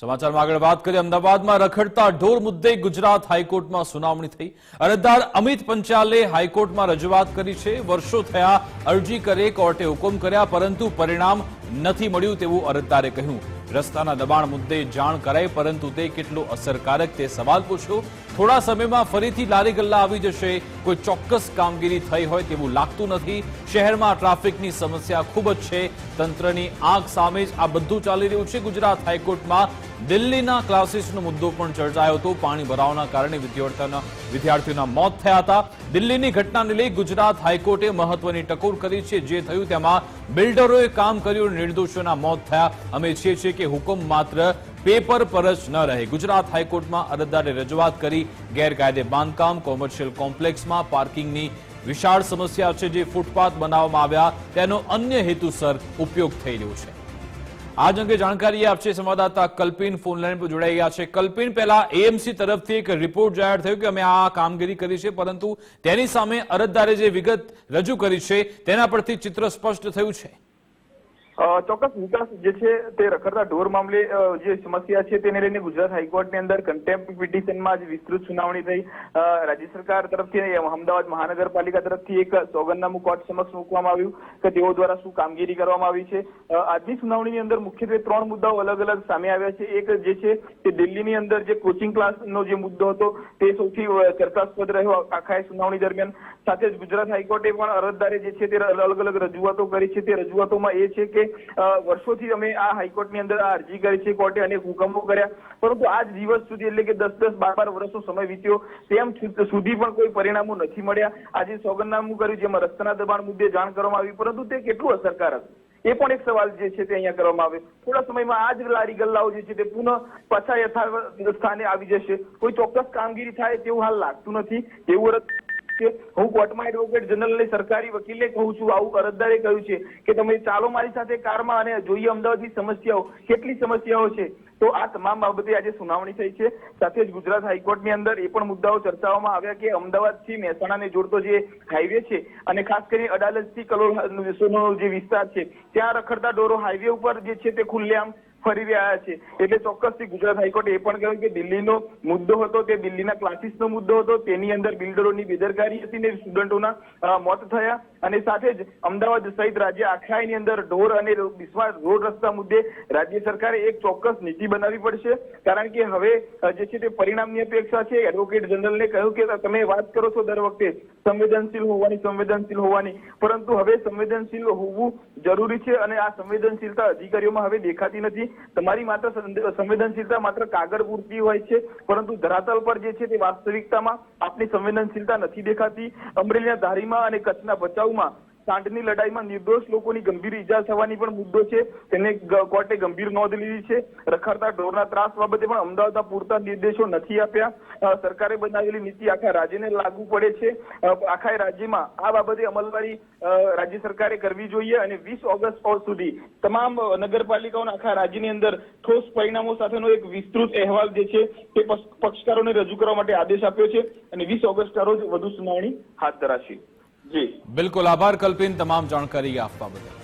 સમાચારમાં આગળ વાત કરીએ અમદાવાદમાં રખડતા ઢોર મુદ્દે ગુજરાત હાઈકોર્ટમાં સુનાવણી થઈ। અરજદાર અમિત પંચાલે હાઈકોર્ટમાં રજૂઆત કરી છે। વર્ષો થયા અરજી કરે કોર્ટે હુકમ કર્યા પરંતુ પરિણામ નથી મળ્યું તેવું અરજદારે કહ્યું। રસ્તાના દબાણ મુદ્દે જાણ કરાઈ પરંતુ તે કેટલું અસરકારક તે સવાલ પૂછ્યો। થોડા સમયમાં ફરીથી લારી ગલ્લા આવી જશે, કોઈ ચોક્કસ કામગીરી થઈ હોય તેવું લાગતું નથી। શહેરમાં ટ્રાફિકની સમસ્યા ખૂબ જ છે, તંત્રની આંખ સામે જ આ બધું ચાલી રહ્યું છે। ગુજરાત હાઈકોર્ટમાં દિલ્હીના ક્લાસીસનો મુદ્દો પણ ચર્ચાયો હતો। પાણી ભરાવાના કારણે વિદ્યાર્થીઓના મોત થયા હતા। દિલ્હીની ઘટનાને લઈ ગુજરાત હાઈકોર્ટે મહત્વની ટકોર કરી છે। જે થયું તેમાં બિલ્ડરોએ કામ કર્યું, નિર્દોષોના મોત થયા। અમે ઈચ્છીએ છીએ કે હુકમ માત્ર પેપર પર જ ન રહે। ગુજરાત હાઈકોર્ટમાં અરજદારે રજૂઆત કરી। ગેરકાયદે બાંધકામ, કોમર્શિયલ કોમ્પ્લેક્સમાં પાર્કિંગની વિશાળ સમસ્યા છે, જે ફૂટપાથ બનાવવામાં આવ્યા તેનો અન્ય હેતુસર ઉપયોગ થઈ રહ્યો છે। આજ અંગે જાણકારી આપશે સંવાદદાતા કલ્પિન ફોનલાઈન પર જોડાઈ ગયા છે। કલ્પિન, પહેલા એએમસી તરફથી એક રિપોર્ટ જાહેર થયો કે અમે આ કામગીરી કરી છે, પરંતુ તેની સામે અરજદારે જે વિગત રજૂ કરી છે તેના પરથી ચિત્ર સ્પષ્ટ થયું છે। ચોક્કસ વિકાસ જે છે તે રખડતા ઢોર મામલે જે સમસ્યા છે તેને લઈને ગુજરાત હાઈકોર્ટની અંદર કન્ટેમ્પ્ટ પિટિશનમાં જ વિસ્તૃત સુનાવણી થઈ। રાજ્ય સરકાર તરફથી અમદાવાદ મહાનગરપાલિકા તરફથી એક સોગંદનામું કોર્ટ સમક્ષ મૂકવામાં આવ્યું કે તેઓ દ્વારા શું કામગીરી કરવામાં આવી છે। આજની સુનાવણીની અંદર મુખ્યત્વે 3 મુદ્દાઓ અલગ અલગ સામે આવ્યા છે। એક જે છે તે દિલ્હીની અંદર જે કોચિંગ ક્લાસનો જે મુદ્દો હતો તે સૌથી ચર્ચાસ્પદ રહ્યો આખા સુનાવણી દરમિયાન। સાથે જ ગુજરાત હાઈકોર્ટે પણ અરજદારે જે છે તે અલગ અલગ રજૂઆતો કરી છે। તે રજૂઆતોમાં એ છે કે વર્ષોથી અમે આ હાઈકોર્ટની અંદર આ અરજી કરી છે, કોર્ટે અનેક હુકમો કર્યા, પરંતુ આજ દિવસ સુધી એટલે કે 10-10, 12-12 વર્ષનો સમય વીત્યો, તેમ સુધી પણ કોઈ પરિણામો નથી મળ્યા। આજે સોગંદનામું કર્યું જેમાં રસ્તાના દબાણ મુદ્દે જાણ કરવામાં આવી, પરંતુ તે કેટલું અસરકારક એ પણ એક સવાલ જે છે તે અહીંયા કરવામાં આવે। થોડા સમયમાં આ જ લારી ગલ્લાઓ જે છે તે પુનઃ પાછા યથાવત સ્થાને આવી જશે, કોઈ ચોક્કસ કામગીરી થાય તેવું હાલ લાગતું નથી। એવું હું કોર્ટમાં એડવોકેટ જનરલને સરકારી વકીલને કહું છું, આવું અરજદારે કહ્યું છે કે તમે ચાલો મારી સાથે કારમાં અને જોઈએ અમદાવાદની સમસ્યાઓ, કેટલી સમસ્યાઓ છે। તો આ તમામ બાબતે આજે સુનાવણી થઈ છે। સાથે જ ગુજરાત હાઈકોર્ટની અંદર એ પણ મુદ્દાઓ ચર્ચાઓમાં આવ્યા કે અમદાવાદથી મહેસાણાને જોડતો જે હાઈવે છે અને ખાસ કરીને અડાલજથી કલોલનો જે વિસ્તાર છે ત્યાં રખડતા ઢોરો હાઈવે ઉપર જે છે તે ખુલ્લેઆમ ફરી રહ્યા છે। એટલે ચોક્કસથી ગુજરાત હાઈકોર્ટે એ પણ કહ્યું કે દિલ્હીનો મુદ્દો હતો તે દિલ્હીના ક્લાસીસનો મુદ્દો હતો, તેની અંદર બિલ્ડરોની બેદરકારી હતી ને સ્ટુડન્ટોના મોત થયા। અને સાથે જ અમદાવાદ સહિત રાજ્ય આખાની અંદર ઢોર અને બિસ્માર રોડ રસ્તા મુદ્દે રાજ્ય સરકારે એક ચોક્કસ નીતિ બનાવવી પડશે, કારણ કે હવે જે છે તે પરિણામની અપેક્ષા છે। એડવોકેટ જનરલને કહ્યું કે તમે વાત કરો છો દર વખતે સંવેદનશીલ હોવાની, પરંતુ હવે સંવેદનશીલ હોવું જરૂરી છે અને આ સંવેદનશીલતા અધિકારીઓમાં હવે દેખાતી નથી। તમારી માત્ર સંવેદનશીલતા માત્ર કાગળ પૂરતી હોય છે, પરંતુ ધરાતલ પર જે છે તે વાસ્તવિકતામાં આપની સંવેદનશીલતા નથી દેખાતી। અમરેલીના ધારીમાં અને કચ્છના ભચાઉમાં સાંઢની લડાઈમાં નિર્દોષ લોકોની ગંભીર ઈજા થવાની પણ મુદ્દો છે, તેને કોર્ટે ગંભીર નોંધ લીધી છે। રખડતા ઢોરના ત્રાસ બાબતે પણ અમદાવાદના પૂરતા નિર્દેશો નથી આપ્યા। સરકારે બનાવેલી નીતિ આખા રાજ્યને લાગુ પડે છે। આખા રાજ્યમાં આ બાબતે અમલવારી રાજ્ય સરકારે કરવી જોઈએ અને 20 ઓગસ્ટ સુધી તમામ નગરપાલિકાઓના આખા રાજ્યની અંદર ઠોસ પરિણામો સાથેનો એક વિસ્તૃત અહેવાલ જે છે તે પક્ષકારોને રજૂ કરવા માટે આદેશ આપ્યો છે અને 20 ઓગસ્ટના રોજ વધુ સુનાવણી હાથ ધરાશે। જી બિલકુલ, આભાર કલ્પિન તમામ જાણકારી આપવા બદલ।